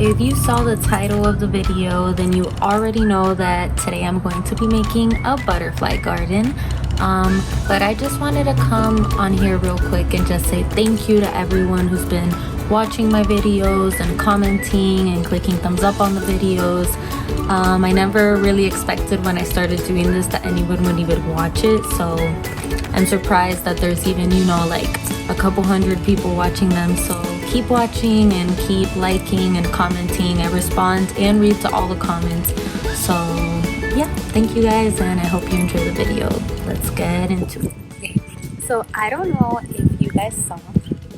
if you saw the title of the video, then you already know that today I'm going to be making a butterfly garden. But I just wanted to come on here real quick and just say thank you to everyone who's been watching my videos and commenting and clicking thumbs up on the videos. I never really expected when I started doing this that anyone would even watch it, so I'm surprised that there's even, you know, like a couple hundred people watching them. So keep watching and keep liking and commenting. I respond and read to all the comments. So yeah, thank you guys, and I hope you enjoy the video. Let's get into it. Okay. So I don't know if you guys saw,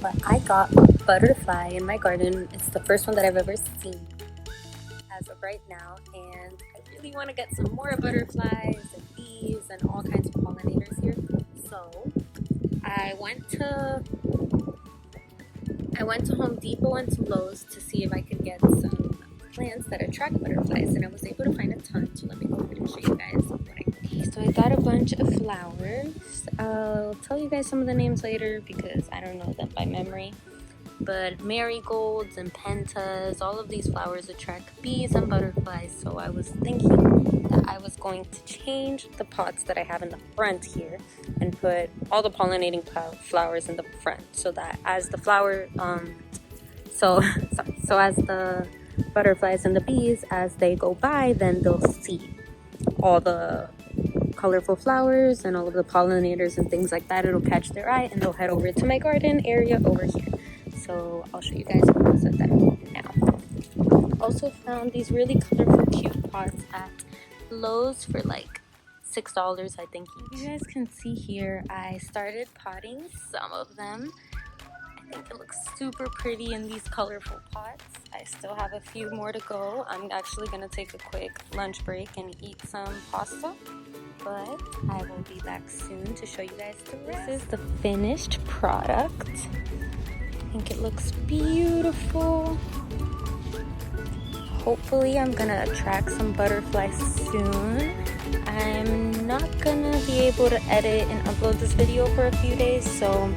but I got a butterfly in my garden. It's the first one that I've ever seen as of right now, and I really want to get some more butterflies and bees and all kinds of pollinators here. So I went to Home Depot and to Lowe's to see if I could get some plants that attract butterflies, and I was able to find a ton. So let me go ahead and show you guys what I got. So I got a bunch of flowers. I'll tell you guys some of the names later because I don't know them by memory. But marigolds and pentas, all of these flowers attract bees and butterflies. So I was thinking that I was going to change the pots that I have in the front here and put all the pollinating flowers in the front, so that as the as the butterflies and the bees, as they go by, then they'll see all the colorful flowers and all of the pollinators and things like that. It'll catch their eye and they'll head over to my garden area over here. So I'll show you guys what's at that now. Also found these really colorful cute pots at Lowe's for like $6, I think. You guys can see here, I started potting some of them. I think it looks super pretty in these colorful pots. I still have a few more to go. I'm actually gonna take a quick lunch break and eat some pasta, but I will be back soon to show you guys the rest. This is the finished product. I think it looks beautiful. Hopefully I'm gonna attract some butterflies soon. I'm not gonna be able to edit and upload this video for a few days, so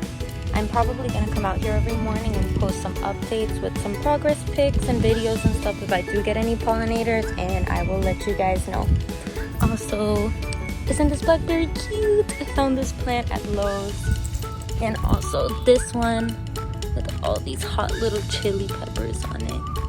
I'm probably gonna come out here every morning and post some updates with some progress pics and videos and stuff if I do get any pollinators, and I will let you guys know. Also, isn't this blackberry cute? I found this plant at Lowe's. And also this one with all these hot little chili peppers on it.